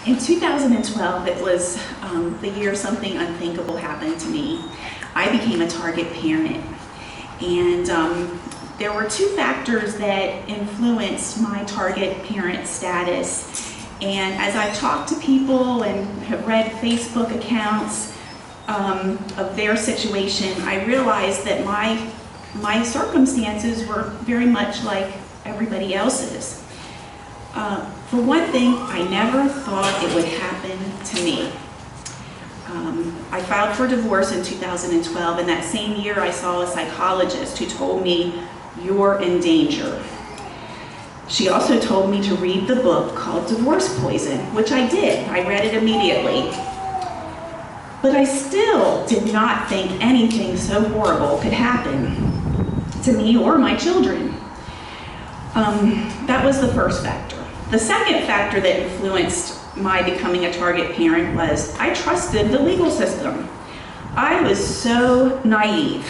In 2012, it was the year something unthinkable happened to me. I became a target parent, and there were two factors that influenced my target parent status. And as I've talked to people and have read Facebook accounts of their situation, I realized that my circumstances were very much like everybody else's. For one thing, I never thought it would happen to me. I filed for divorce in 2012, and that same year I saw a psychologist who told me, "You're in danger." She also told me to read the book called Divorce Poison, which I did. I read it immediately. But I still did not think anything so horrible could happen to me or my children. That was the first factor. The second factor that influenced my becoming a target parent was I trusted the legal system. I was so naive.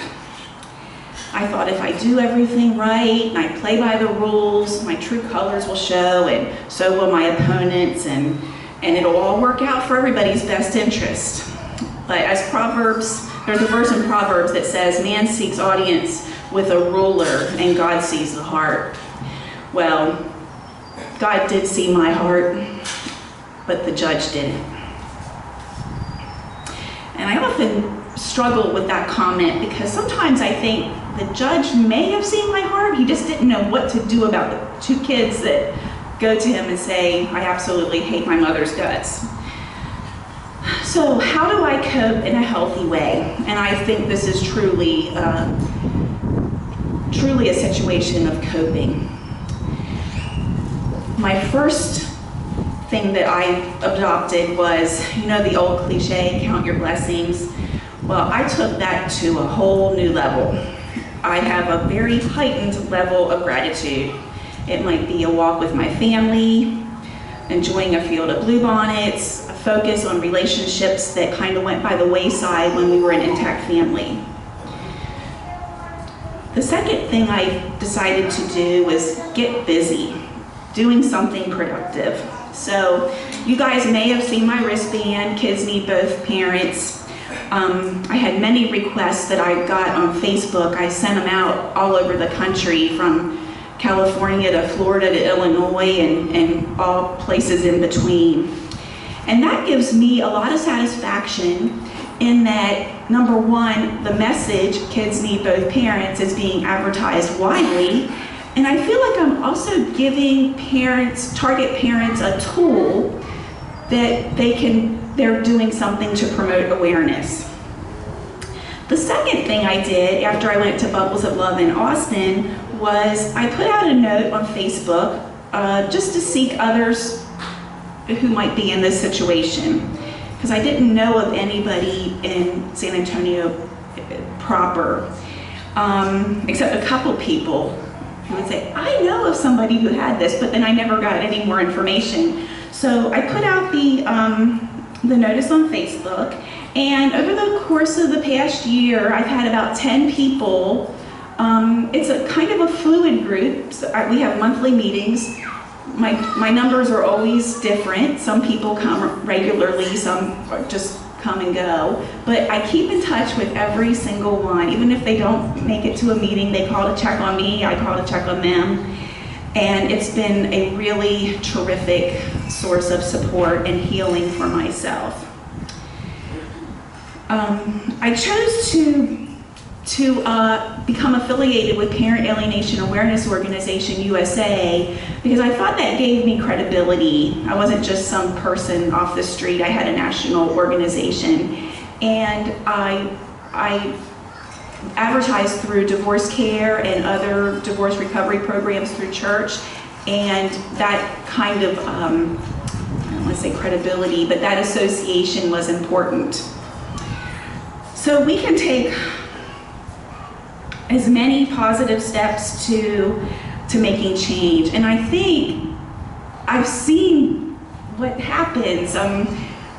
I thought if I do everything right and I play by the rules, my true colors will show, and so will my opponents, and it'll all work out for everybody's best interest. But as Proverbs, there's a verse in Proverbs that says, "Man seeks audience with a ruler, and God sees the heart." Well, God did see my heart, but the judge didn't. And I often struggle with that comment because sometimes I think the judge may have seen my heart, he just didn't know what to do about the two kids that go to him and say, "I absolutely hate my mother's guts." So how do I cope in a healthy way? And I think this is truly a situation of coping. My first thing that I adopted was, you know, the old cliche, count your blessings. Well, I took that to a whole new level. I have a very heightened level of gratitude. It might be a walk with my family, enjoying a field of bluebonnets, a focus on relationships that kind of went by the wayside when we were an intact family. The second thing I decided to do was get busy, doing something productive. So you guys may have seen my wristband, Kids Need Both Parents. I had many requests that I got on Facebook. I sent them out all over the country, from California to Florida to Illinois and all places in between. And that gives me a lot of satisfaction in that, number one, the message, Kids Need Both Parents, is being advertised widely. And I feel like I'm also giving parents, target parents, a tool that they're doing something to promote awareness. The second thing I did after I went to Bubbles of Love in Austin was I put out a note on Facebook just to seek others who might be in this situation, because I didn't know of anybody in San Antonio proper, except a couple people who would say, "I know of somebody who had this," but then I never got any more information. So I put out the notice on Facebook, and over the course of the past year, I've had about 10 people. It's a kind of a fluid group. So we have monthly meetings. My numbers are always different. Some people come regularly, some just come and go. But I keep in touch with every single one. Even if they don't make it to a meeting, they call to check on me, I call to check on them. And it's been a really terrific source of support and healing for myself. I chose to become affiliated with Parent Alienation Awareness Organization USA because I thought that gave me credibility. I wasn't just some person off the street. I had a national organization, and I advertised through divorce care and other divorce recovery programs through church, and that kind of, I don't want to say credibility, but that association was important. So we can take as many positive steps to making change. And I think I've seen what happens.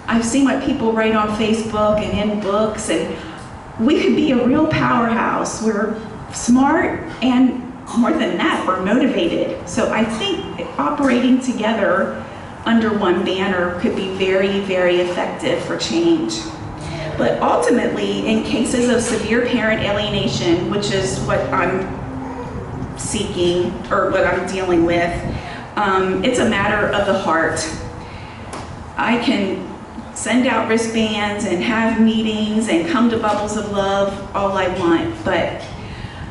I've seen what people write on Facebook and in books, and we could be a real powerhouse. We're smart, and more than that, we're motivated. So I think operating together under one banner could be very, very effective for change. But ultimately, in cases of severe parent alienation, which is what I'm seeking or what I'm dealing with, it's a matter of the heart. I can send out wristbands and have meetings and come to Bubbles of Love all I want, but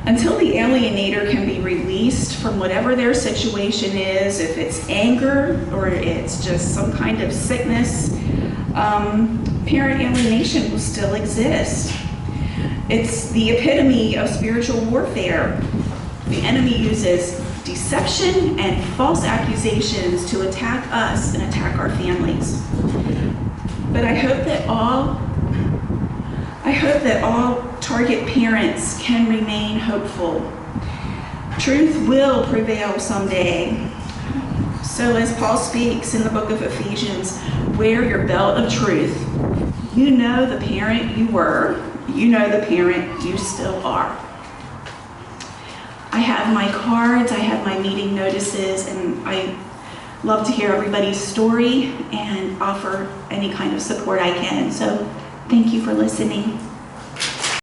until the alienator can be released from whatever their situation is, if it's anger or it's just some kind of sickness, parent alienation will still exist. It's the epitome of spiritual warfare. The enemy uses deception and false accusations to attack us and attack our families. But I hope that all target parents can remain hopeful. Truth will prevail someday. So as Paul speaks in the book of Ephesians, wear your belt of truth. You know the parent you were. You know the parent you still are. I have my cards, I have my meeting notices, and I love to hear everybody's story and offer any kind of support I can. So thank you for listening.